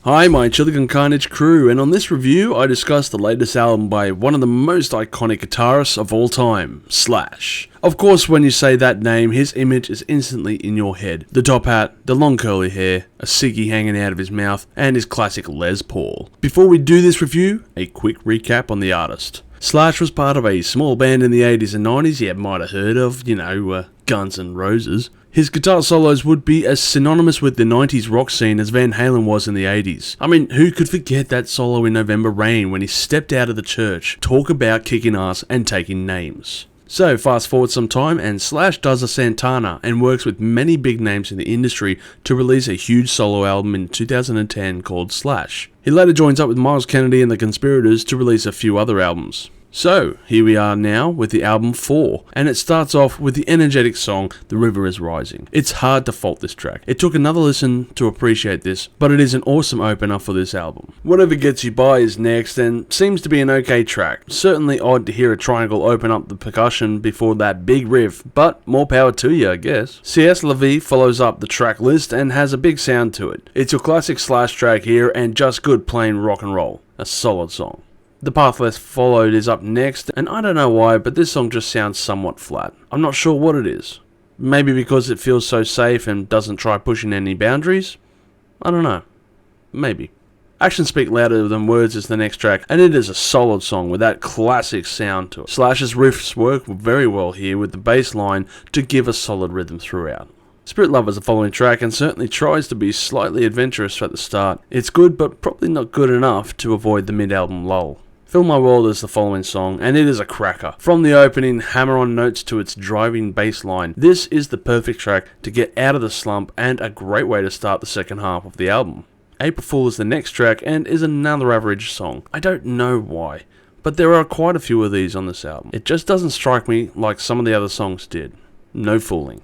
Hi, my Chilli Con Carnage Crew, and on this review I discuss the latest album by one of the most iconic guitarists of all time, Slash. Of course, when you say that name, his image is instantly in your head. The top hat, the long curly hair, a ciggy hanging out of his mouth, and his classic Les Paul. Before we do this review, a quick recap on the artist. Slash was part of a small band in the 80s and 90s you might have heard of, Guns N' Roses. His guitar solos would be as synonymous with the 90s rock scene as Van Halen was in the 80s. I mean, who could forget that solo in November Rain when he stepped out of the church? Talk about kicking ass and taking names. So fast forward some time and Slash does a Santana and works with many big names in the industry to release a huge solo album in 2010 called Slash. He later joins up with Myles Kennedy and the Conspirators to release a few other albums. So, here we are now with the album 4, and it starts off with the energetic song, The River is Rising. It's hard to fault this track. It took another listen to appreciate this, but it is an awesome opener for this album. Whatever Gets You By is next, and seems to be an okay track. Certainly odd to hear a triangle open up the percussion before that big riff, but more power to you, I guess. C.S. Levy follows up the track list and has a big sound to it. It's your classic Slash track here, and just good plain rock and roll. A solid song. The Path Less Followed is up next, and I don't know why, but this song just sounds somewhat flat. I'm not sure what it is. Maybe because it feels so safe and doesn't try pushing any boundaries? I don't know. Maybe. Actions Speak Louder Than Words is the next track, and it is a solid song with that classic sound to it. Slash's riffs work very well here with the bass line to give a solid rhythm throughout. Spirit Lover is the following track and certainly tries to be slightly adventurous at the start. It's good, but probably not good enough to avoid the mid-album lull. Fill My World is the following song, and it is a cracker. From the opening hammer-on notes to its driving bass line, this is the perfect track to get out of the slump and a great way to start the second half of the album. April Fool is the next track and is another average song. I don't know why, but there are quite a few of these on this album. It just doesn't strike me like some of the other songs did. No fooling.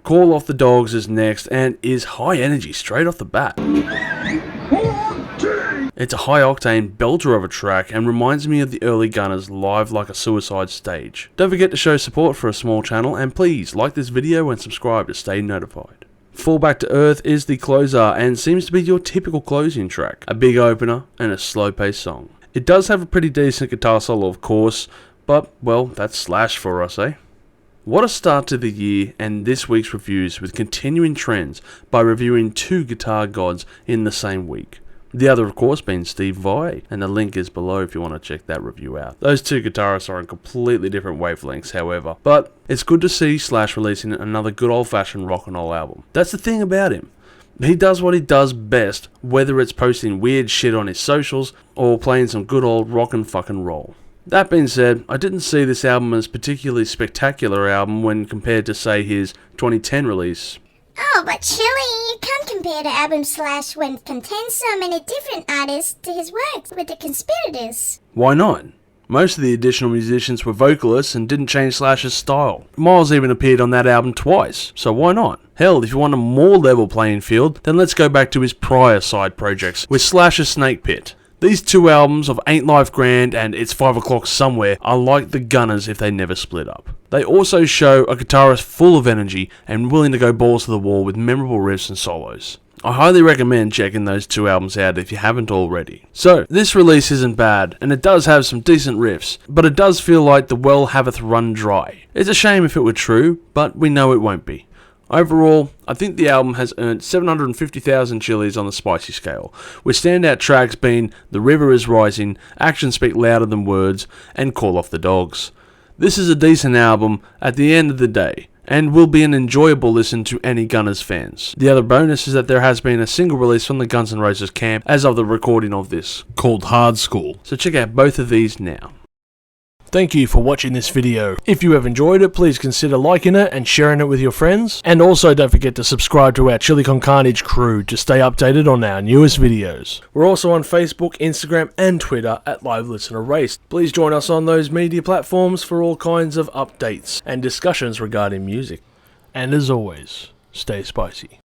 Call Off the Dogs is next and is high energy straight off the bat. It's a high-octane belter of a track and reminds me of the early Gunners live like a suicide stage. Don't forget to show support for a small channel and please like this video and subscribe to stay notified. Fall Back to Earth is the closer and seems to be your typical closing track. A big opener and a slow-paced song. It does have a pretty decent guitar solo of course, but well, that's Slash for us, eh? What a start to the year and this week's reviews with continuing trends by reviewing two guitar gods in the same week. The other, of course, being Steve Vai, and the link is below if you want to check that review out. Those two guitarists are on completely different wavelengths, however, but it's good to see Slash releasing another good old-fashioned rock and roll album. That's the thing about him. He does what he does best, whether it's posting weird shit on his socials or playing some good old rock and fucking roll. That being said, I didn't see this album as a particularly spectacular album when compared to, say, his 2010 release. Oh, but Chilli, you can't compare the album Slash when it contains so many different artists to his work with the Conspirators. Why not? Most of the additional musicians were vocalists and didn't change Slash's style. Myles even appeared on that album twice, so why not? Hell, if you want a more level playing field, then let's go back to his prior side projects with Slash's Snake Pit. These two albums of Ain't Life Grand and It's 5 O'Clock Somewhere are like the Gunners if they never split up. They also show a guitarist full of energy and willing to go balls to the wall with memorable riffs and solos. I highly recommend checking those two albums out if you haven't already. So, this release isn't bad, and it does have some decent riffs, but it does feel like the well hath run dry. It's a shame if it were true, but we know it won't be. Overall, I think the album has earned 750,000 chilies on the spicy scale, with standout tracks being The River is Rising, Actions Speak Louder Than Words, and Call Off the Dogs. This is a decent album at the end of the day, and will be an enjoyable listen to any Gunners fans. The other bonus is that there has been a single release from the Guns N' Roses camp as of the recording of this, called Hard School, so check out both of these now. Thank you for watching this video. If you have enjoyed it, please consider liking it and sharing it with your friends. And also don't forget to subscribe to our Chilli Con Carnage Crew to stay updated on our newest videos. We're also on Facebook, Instagram and Twitter at Live Listener Race. Please join us on those media platforms for all kinds of updates and discussions regarding music. And as always, stay spicy.